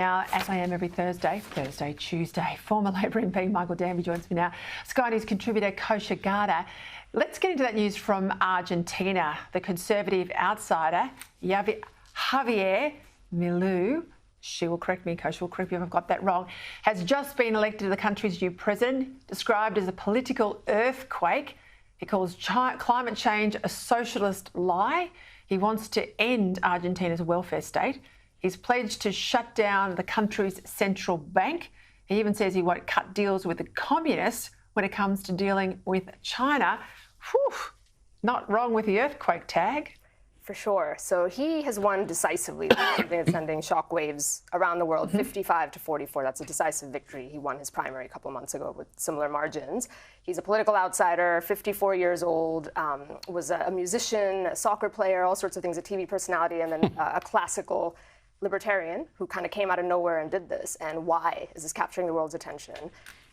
Now, as I am every Thursday, Tuesday, former Labor MP Michael Danby joins me now. Sky News contributor Kosha Gada. Let's get into that news from Argentina. The Conservative outsider, Javier Milei, she will correct me, Kosha will correct me if I've got that wrong, has just been elected to the country's new president, described as a political earthquake. He calls climate change a socialist lie. He wants to end Argentina's welfare state. He's pledged to shut down the country's central bank. He even says he won't cut deals with the communists when it comes to dealing with China. Whew, not wrong with the earthquake tag. For sure. So he has won decisively, sending shockwaves around the world, 55-44. That's a decisive victory. He won his primary a couple months ago with similar margins. He's a political outsider, 54 years old, was a musician, a soccer player, all sorts of things, a TV personality, and then a classical libertarian who kind of came out of nowhere and did this. And why is this capturing the world's attention?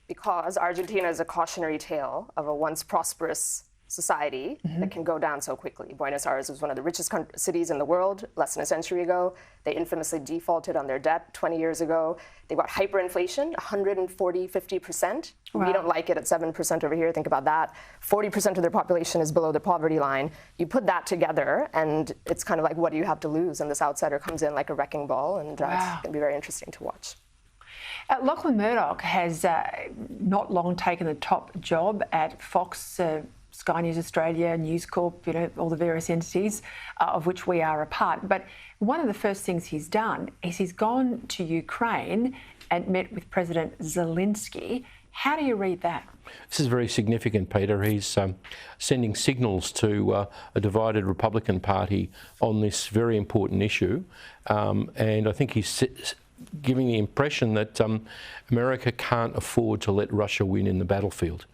Because Argentina is a cautionary tale of a once prosperous society that can go down so quickly. Buenos Aires was one of the richest cities in the world less than a century ago. They infamously defaulted on their debt 20 years ago. They got hyperinflation, 140-50%. Wow. We don't like it at 7% over here. Think about that. 40% of their population is below the poverty line. You put that together, and it's kind of like, what do you have to lose? And this outsider comes in like a wrecking ball, and it's going to be very interesting to watch. Lachlan Murdoch has not long taken the top job at Fox, Sky News Australia, News Corp, you know, all the various entities of which we are a part. But one of the first things he's done is he's gone to Ukraine and met with President Zelensky. How do you read that? This is very significant, Peter. He's sending signals to a divided Republican Party on this very important issue. And I think he's giving the impression that America can't afford to let Russia win in the battlefield.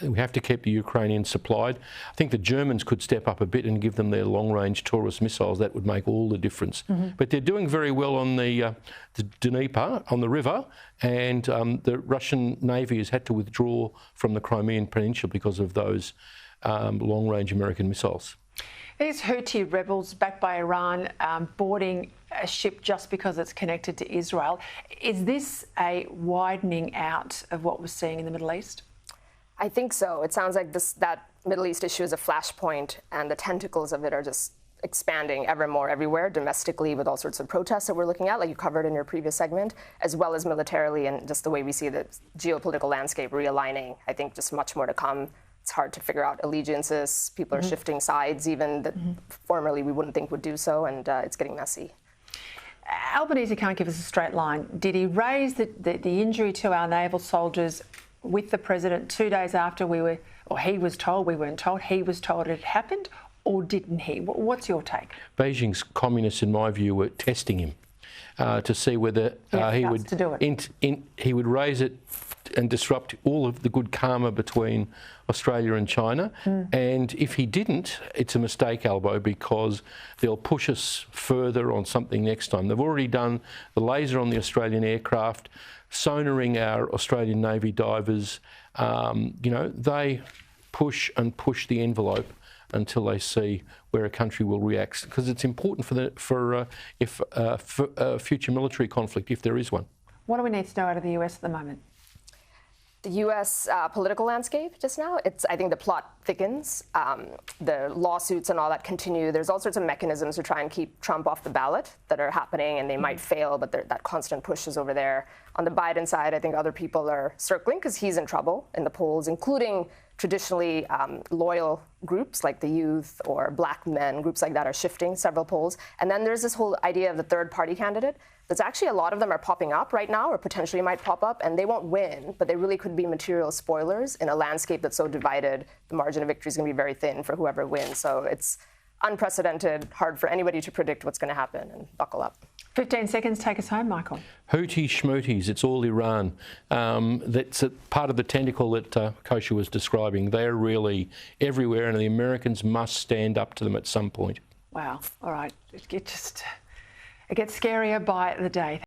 We have to keep the Ukrainians supplied. I think the Germans could step up a bit and give them their long-range Taurus missiles. That would make all the difference. But they're doing very well on the Dnieper, on the river, and the Russian Navy has had to withdraw from the Crimean Peninsula because of those long-range American missiles. These Houthi rebels, backed by Iran, boarding a ship just because it's connected to Israel. Is this a widening out of what we're seeing in the Middle East? I think so. It sounds like that Middle East issue is a flashpoint, and the tentacles of it are just expanding ever more everywhere, domestically with all sorts of protests that we're looking at, like you covered in your previous segment, as well as militarily and just the way we see the geopolitical landscape realigning. I think just much more to come. It's hard to figure out allegiances. People are shifting sides, even that formerly we wouldn't think would do so, and it's getting messy. Albanese can't give us a straight line. Did he raise the injury to our naval soldiers with the president 2 days after he was told, we weren't told, he was told it happened, or didn't he? What's your take? Beijing's communists, in my view, were testing him to see whether he would raise it and disrupt all of the good karma between Australia and China. And if he didn't, it's a mistake, Albo, because they'll push us further on something next time. They've already done the laser on the Australian aircraft, sonaring our Australian Navy divers. You know, they push and push the envelope until they see where a country will react, because it's important for future military conflict, if there is one. What do we need to know out of the US at the moment? The U.S. Political landscape just now, I think the plot thickens. The lawsuits and all that continue. There's all sorts of mechanisms to try and keep Trump off the ballot that are happening, and they might fail, but that constant push is over there. On the Biden side, I think other people are circling because he's in trouble in the polls, including traditionally loyal groups like the youth or black men, groups like that are shifting several polls. And then there's this whole idea of the third party candidate. There's actually a lot of them are popping up right now, or potentially might pop up, and they won't win, but they really could be material spoilers in a landscape that's so divided. The margin of victory is going to be very thin for whoever wins. So it's unprecedented, hard for anybody to predict what's going to happen, and buckle up. 15 seconds, take us home, Michael. Houthi schmooties, it's all Iran. That's a part of the tentacle that Kosha was describing. They're really everywhere, and the Americans must stand up to them at some point. Wow. All right. It gets scarier by the day.